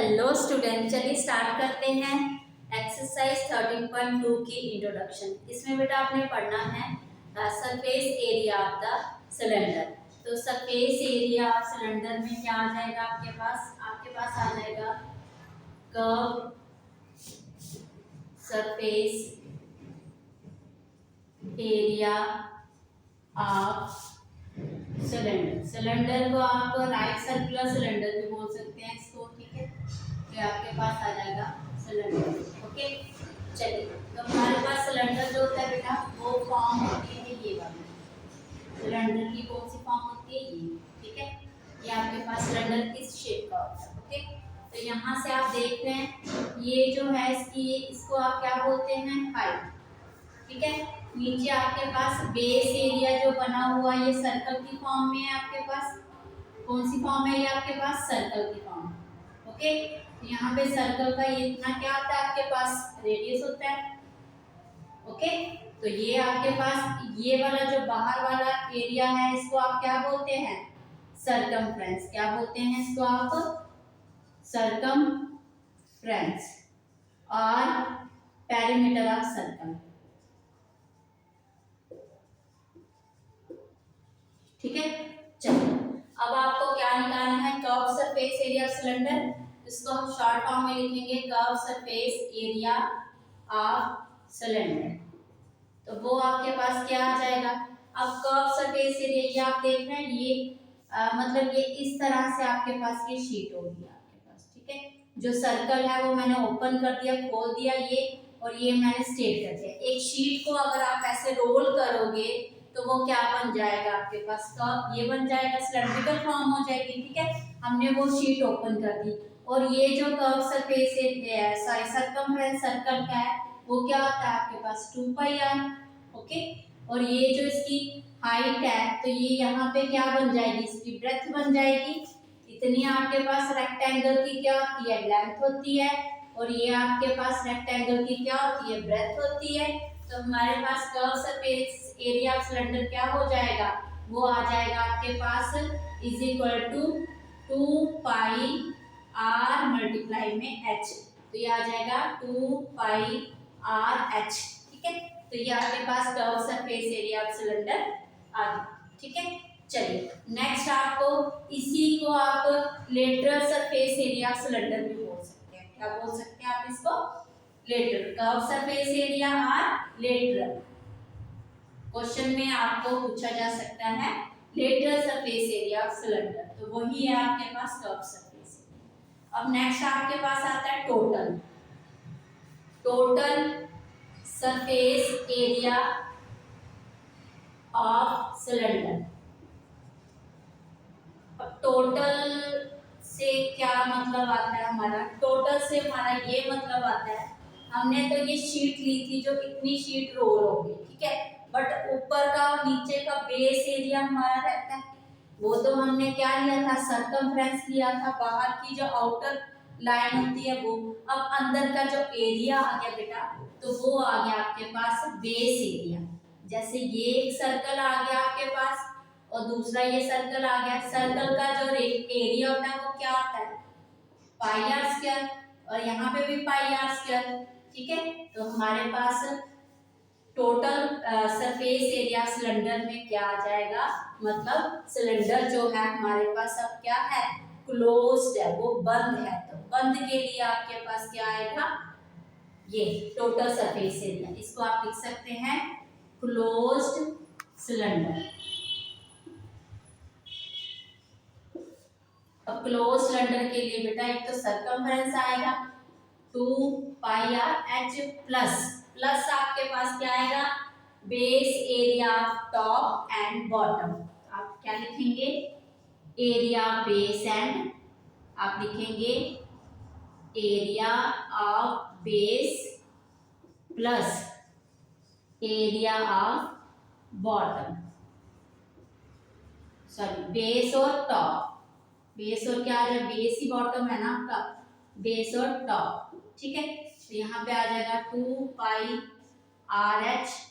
Hello student, चलिए start करते हैं एक्सरसाइज 13.2 की इंट्रोडक्शन। इसमें बेटा आपने पढ़ना है surface area of the cylinder. तो सरफेस एरिया ऑफ सिलेंडर में क्या आ जाएगा आपके पास आ जाएगा curve surface area of cylinder. Cylinder को आप राइट सर्कुलर सिलेंडर भी बोल सकते हैं इसको, ठीक है। तो आपके पास आ जाएगा सिलेंडर, ओके। चलिए, तो हमारे पास सिलेंडर जो होता है बेटा वो फॉर्म होती है ये वाली। सिलेंडर की कौन सी फॉर्म होती है ये, ठीक है। ये आपके पास सिलेंडर इस शेप का होता है, ओके। तो यहाँ से आप देख रहे हैं ये जो है इसको आप क्या बोलते हैं, हाइट, ठीक है। नीचे आपके पास बेस एरिया जो बना हुआ ये सर्कल की फॉर्म में है आपके पास। कौन सी फॉर्म है ये आपके पास, सर्कल की फॉर्म, ओके। यहाँ पे सर्कल का ये इतना क्या आता है आपके पास, रेडियस होता है, ओके। तो ये आपके पास ये वाला जो बाहर वाला एरिया है इसको आप क्या बोलते हैं, सरकमफ्रेंस। क्या बोलते हैं इसको आप, सरकमफ्रेंस और पेरीमीटर ऑफ सर्कल, ठीक है। चलो, अब आपको क्या निकालना है, curve surface area of cylinder. इसको हम शॉर्ट फॉर्म में लिखेंगे curve surface area of cylinder. तो वो आपके पास क्या आ जाएगा, अब कर्व सरफेस एरिया ये आप देख रहे हैं ये मतलब ये इस तरह से आपके पास ये शीट होगी आपके पास, ठीक है। जो सर्कल है वो मैंने ओपन कर दिया, खोल दिया ये, और ये मैंने स्ट्रेट कर दिया। एक शीट को अगर आप ऐसे रोल करोगे तो वो क्या बन जाएगा आपके पास, कर्व ये बन जाएगा, सिलेंड्रिकल फॉर्म हो जाएगी, ठीक है। हमने वो शीट ओपन कर दी, और ये जो curve surface area sorry circumference circle का है वो क्या होता है आपके पास 2πr, ओके। और ये जो इसकी हाइट है तो ये यहाँ पे क्या बन जाएगी, इसकी ब्रेथ बन जाएगी। इतनी आपके पास रेक्टेंगल की क्या होती है, लेंथ होती है, और ये आपके पास रेक्टेंगल की क्या होती है, ब्रेथ होती है। तो हमारे पास curve surface area of cylinder क्या हो जाएगा, वो आ जाएगा आपके पास is equal to 2πr multiply में h। तो ये आ जाएगा 2πrh, ठीक है। तो ये आपके पास curve surface area of cylinder आ गया, ठीक है। चलिए नेक्स्ट आपको इसी को आप lateral surface area of cylinder भी बोल सकते हैं। क्या बोल सकते हैं आप इसको, लेटरल कर्व सरफेस एरिया और लेटरल। क्वेश्चन में आपको पूछा जा सकता है lateral surface area of cylinder, तो वही है आपके पास कर्व सरफेस एरिया। अब नेक्स्ट आपके पास आता है total surface area of cylinder. अब टोटल से क्या मतलब आता है हमारा, टोटल से हमारा ये मतलब आता है, हमने तो ये शीट ली थी जो इतनी शीट रोल हो गई, ठीक है। बट ऊपर का और नीचे का बेस एरिया हमारा रहता है, वो तो हमने क्या लिया था, सरकमफ्रेंस लिया था, बाहर की जो आउटर लाइन होती है वो। अब अंदर का जो एरिया आ गया बेटा तो वो आ गया आपके पास बेस एरिया। जैसे ये एक सर्कल आ गया आपके पास और दूसरा ये सर्कल आ गया, सर्कल का जो एरिया होता है वो क्या होता है, πr², और यहाँ पे भी πr², ठीक है। तो हमारे पास टोटल सरफेस एरिया सिलेंडर में क्या आ जाएगा, मतलब सिलेंडर जो है हमारे पास अब क्या है, क्लोज्ड है, वो बंद है। तो बंद के लिए आपके पास क्या आएगा, ये टोटल सरफेस एरिया, इसको आप लिख सकते हैं क्लोज्ड सिलेंडर। अब क्लोज सिलेंडर के लिए बेटा एक तो सरकमफ्रेंस आएगा 2πrh प्लस आपके पास क्या आएगा, base area of top and bottom. आप क्या लिखेंगे, एरिया बेस एंड, आप लिखेंगे area of base plus area of bottom, sorry base और टॉप, बेस और क्या आ जाएगा, बेस ही बॉटम है ना आपका, बेस और टॉप, ठीक है। तो यहाँ पे आ जाएगा 2πrh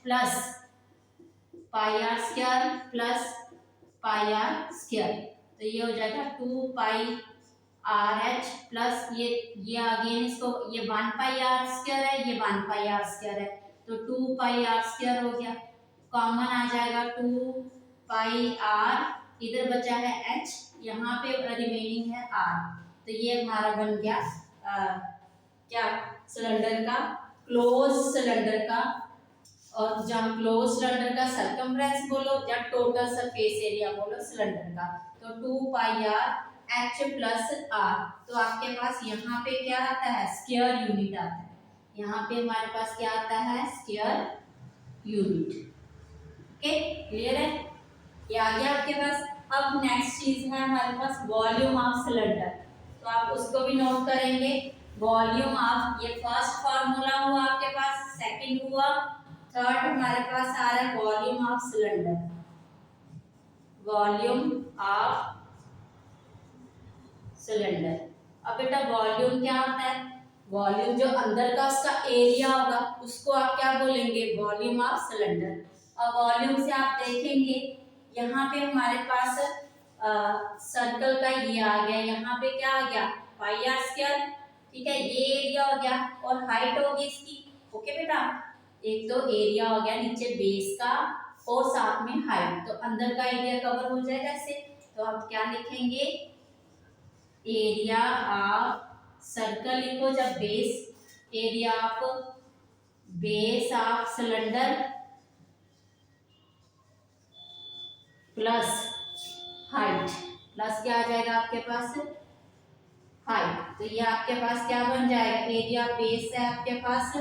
plus πr² plus πr², तो ये हो जाएगा 2πrh आर एच प्लस ये अगेन इसको ये 1 पाई आर स्क्वायर है, ये 1 पाई आर स्क्वायर है, तो 2 पाई आर स्क्वायर हो गया, कॉमन आ जाएगा 2 पाई आर, इधर बचा है एच, यहाँ पे रिमेनिंग है आर, तो ये हमारा बन गया क्या सिलेंडर का क्लोज सिलेंडर का, और जहाँ क्लोज सिलेंडर का सरकमफ्रेंस बोलो या टोटल सरफेस एरिया बोलो सिलेंडर का, तो 2 पाई आर एच प्लस आर, तो आपके पास यहाँ पे क्या आता है स्क्वायर यूनिट आता है, यहाँ पे हमारे पास क्या आता है स्क्वायर यूनिट। ओके क्लियर है, ये आ गया आपके पास। अब नेक्स्ट चीज है हमारे पास वॉल्यूम ऑफ सिलेंडर, तो आप उसको भी नोट करेंगे। वॉल्यूम ऑफ, ये फर्स्ट फार्मूला हुआ आपके पास, सेकंड हुआ, थर्ड हमारे पास आ रहा है volume of cylinder. Volume of cylinder, अब बेटा वॉल्यूम क्या होता है, वॉल्यूम जो अंदर का उसका एरिया होगा उसको आप क्या बोलेंगे वॉल्यूम ऑफ सिलेंडर। अब वॉल्यूम से आप देखेंगे यहाँ पे हमारे पास सर्कल का ये आ गया, यहाँ पे क्या आ गया पाई आर स्क्वायर, ठीक है, ये एरिया हो गया और हाइट होगी इसकी। ओके बेटा, एक तो एरिया हो गया नीचे बेस का और साथ में हाइट, तो अंदर का एरिया कवर हो जाएगा ऐसे, तो आप क्या लिखेंगे एरिया ऑफ सर्कल लिखो, जब base area of base of cylinder plus height, plus क्या आ जाएगा आपके पास हाइट, तो ये आपके पास क्या बन जाएगा एरिया बेस है आपके पास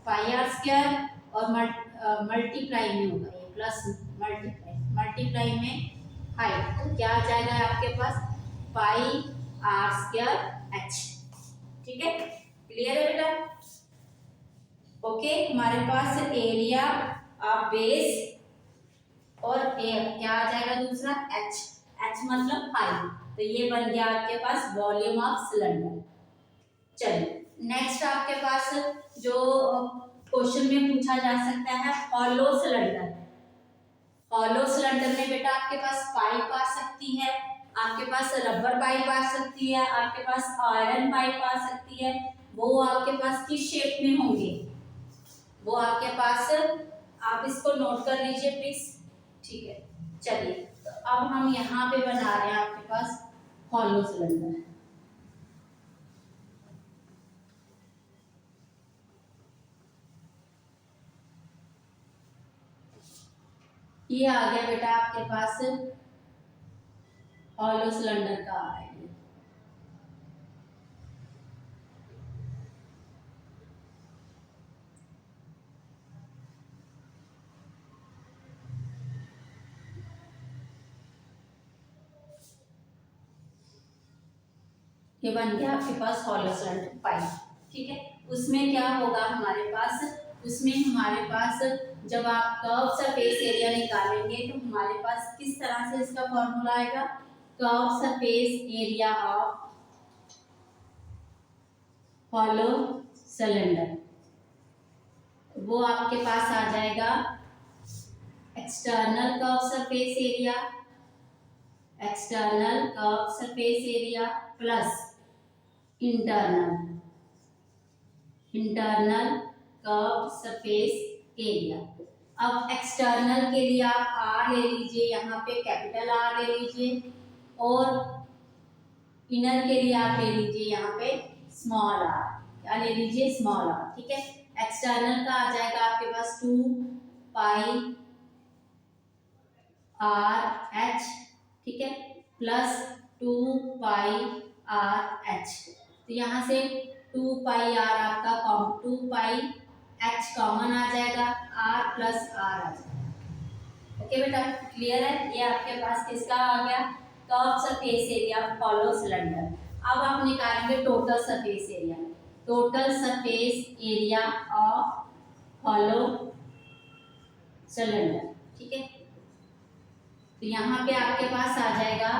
पाई आर स्क्वायर और मल्टीप्लाई में होगा ये प्लस मल्टीप्लाई में हाइट, तो क्या आ जाएगा आपके पास पाई आर स्क्वायर एच। ठीक है, क्लियर है बेटा। ओके, हमारे पास एरिया ऑफ बेस और क्या आ जाएगा दूसरा एच, एच मतलब हाइट, तो ये बन गया आपके पास वॉल्यूम ऑफ सिलेंडर। चलिए नेक्स्ट आपके पास जो क्वेश्चन में पूछा जा सकता है हॉलो सिलेंडर। हॉलो सिलेंडर में बेटा आपके पास पाइप आ सकती है, आपके पास रबर पाइप आ सकती है, आपके पास आयरन पाइप आ सकती है, वो आपके पास किस शेप में होंगे वो आपके पास, आप इसको नोट कर लीजिए प्लीज। ठीक है, चलिए तो अब हम यहाँ पे बना रहे हैं आपके पास हॉलो सिलेंडर। ये आ गया बेटा आपके पास हॉलो सिलेंडर का आइडिया। ये बन गया आपके पास हॉलो सिलेंडर पाइप। ठीक है, उसमें क्या होगा हमारे पास, उसमें हमारे पास जब आप कर्व सरफेस एरिया निकालेंगे तो हमारे पास किस तरह से इसका फॉर्मूला आएगा, curve surface area of hollow cylinder, वो आपके पास आ जाएगा external curve surface area, external curve surface area plus internal curve surface area. अब एक्सटर्नल के लिए आप आर ले लीजिए, यहाँ पे कैपिटल आर ले लीजिए, और इनर के लिए आप ले लीजिए यहाँ पे स्मॉल आर, क्या ले लीजिए स्मॉल आर। ठीक है, एक्सटर्नल का आ जाएगा आपके पास 2 पाई आर एच, ठीक है, प्लस 2 पाई आर एच, तो यहाँ से 2 पाई आर आपका 2 पाई एच कॉमन आ जाएगा, आर प्लस आर आ जाएगा। ओके बेटा, क्लियर है, ये आपके पास किसका आ गया curve surface area of hollow cylinder. अब आप निकालेंगे total surface area, total surface area of hollow cylinder. ठीक है, तो यहाँ पे आपके पास आ जाएगा।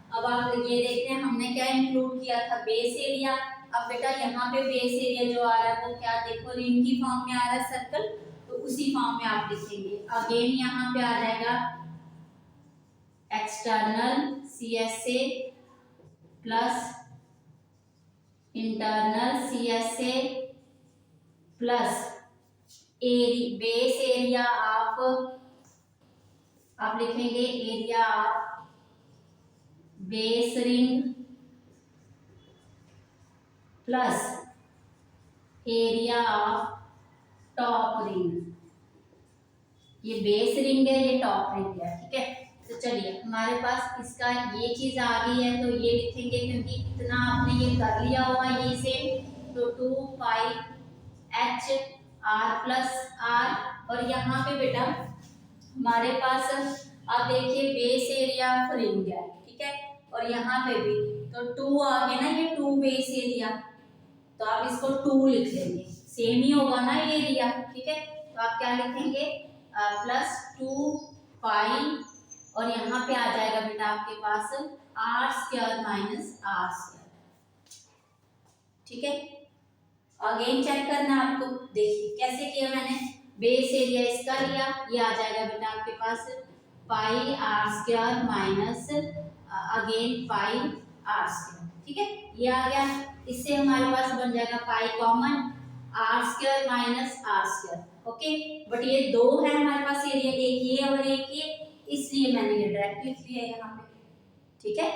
अब आप ये देखते हैं हमने क्या इंक्लूड किया था बेस एरिया, अब बेटा यहाँ पे बेस एरिया जो आ रहा है वो क्या देखो रिंग की फॉर्म में आ रहा है सर्कल, तो उसी फॉर्म में आप लिखेंगे। अगेन यहाँ पे आ जाएगा external CSA plus internal CSA plus base area of, आप लिखेंगे area of base ring plus area of top ring. ये बेस रिंग है, ये टॉप रिंग है, ठीक है। तो चलिए हमारे पास इसका ये चीज आ गई है, तो ये लिखेंगे क्योंकि इतना आपने ये कर लिया होगा ये सेम। तो 2 पाई एच आर प्लस आर, और यहाँ पे बेटा हमारे पास आप देखिए बेस एरिया ऑफ रिंग है, ठीक है, और यहाँ पे भी तो 2 आ गया ना, ये 2 बेस एरिया, तो आप इसको 2 लिख लेंगे, सेम ही होगा ना एरिया, ठीक है। तो आप क्या लिखेंगे प्लस 2 पाई, और यहाँ पे आ जाएगा बेटा आपके पास R square minus R square, ठीक है। अगेन चेक करना आपको, देखिए कैसे किया मैंने, बेस एरिया इसका लिया, ये आ जाएगा बेटा आपके पास pi R square minus again pi R square, ठीक है, ये आ गया। इससे हमारे पास बन जाएगा pi common, R square minus R square, okay. But ये दो है हमारे पास एरिया, एक ये और एक ये, इसलिए मैंने ये डायरेक्ट लिख लिया यहाँ पे, ठीक है।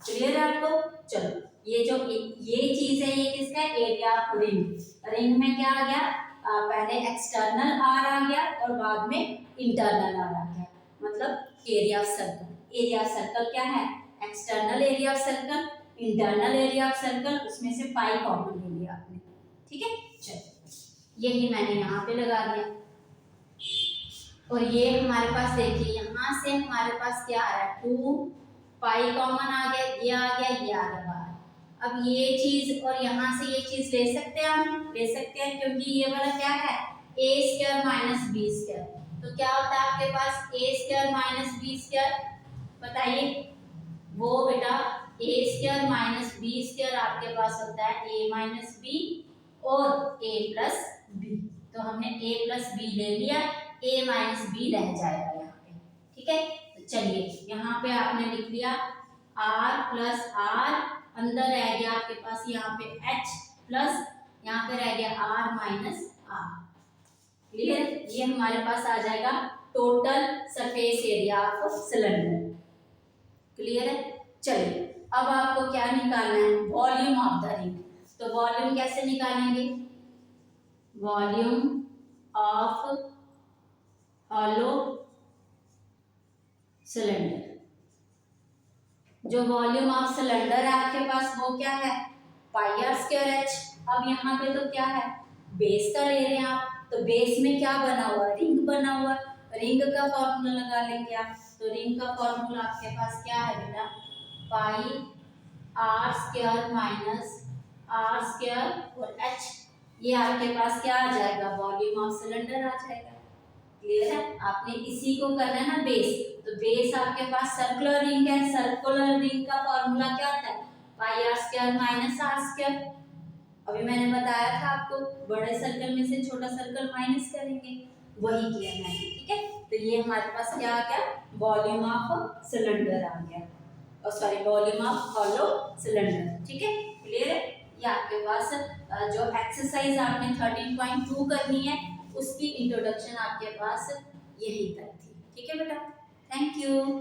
क्लियर है आपको? चलो ये जो ये चीज है, ये किसका एरिया रिंग, रिंग में क्या आ गया, पहले एक्सटर्नल आर आ गया और बाद में इंटरनल आर आ गया, मतलब area of circle. Area of circle क्या है, external area of circle, internal area of circle, उसमें से पाई कॉमन ले लिया आपने, ठीक है। चलो यही मैंने यहाँ पे लगा दिया, और ये हमारे पास देखिए यहाँ से हमारे पास क्या आ रहा है, 2 पाई कॉमन आ गया, ये आ गया, ये आ गया बाहर। अब ये चीज और यहाँ से ये चीज ले सकते हैं, हम ले सकते हैं, क्योंकि ये वाला क्या है ए स्क्वायर माइनस बी स्क्वायर, तो क्या होता है आपके पास ए स्क्वायर माइनस बी स्क्वायर, बताइए वो बेटा ए स्क्वायर माइनस बी स्क्वायर आपके पास होता है ए माइनस बी और ए प्लस बी, तो हमने ए प्लस बी ले लिया, ए माइनस बी रह जाएगा यहाँ पे, ठीक है। तो चलिए यहाँ पे आपने लिख लिया आर प्लस आर, अंदर रह गया आपके पास यहाँ पे एच प्लस, यहाँ पे रह गया आर माइनस आर, क्लियर। ये हमारे पास आ जाएगा total surface area of cylinder, clear है। चलिए अब आपको क्या निकालना है, वॉल्यूम ऑफ द रिंग। तो वॉल्यूम कैसे निकालेंगे, वॉल्यूम ऑफ हॉलो सिलेंडर, जो वॉल्यूम ऑफ सिलेंडर है आपके पास वो क्या है, पाई आर स्क्वायर एच। अब यहाँ पे तो क्या है, बेस का ले रहे हैं आप, तो बेस में क्या बना हुआ है, रिंग बना हुआ है, रिंग का फॉर्मूला लगा लेंगे आप। तो रिंग का फॉर्मूला आपके पास क्या है बेटा, pi R square minus R square और एच, ये आपके पास क्या आ जाएगा, वॉल्यूम ऑफ सिलेंडर आ जाएगा, क्लियर है। आपने इसी को करना है ना बेस, तो बेस आपके पास सर्कुलर रिंग है, सर्कुलर रिंग का फॉर्मूला क्या होता है, pi R square minus R square. अभी मैंने बताया था आपको, बड़े सर्कल में से छोटा सर्कल माइनस करेंगे, वही किया मैंने, ठीक है। तो ये हमारे पास क्या आ गया, वॉल्यूम ऑफ सिलेंडर आ गया, और sorry volume of hollow cylinder, ठीक है, क्लियर है। ये आपके पास जो एक्सरसाइज आपने 13.2 करनी है, उसकी इंट्रोडक्शन आपके पास यही तक थी, ठीक है बेटा। Thank you.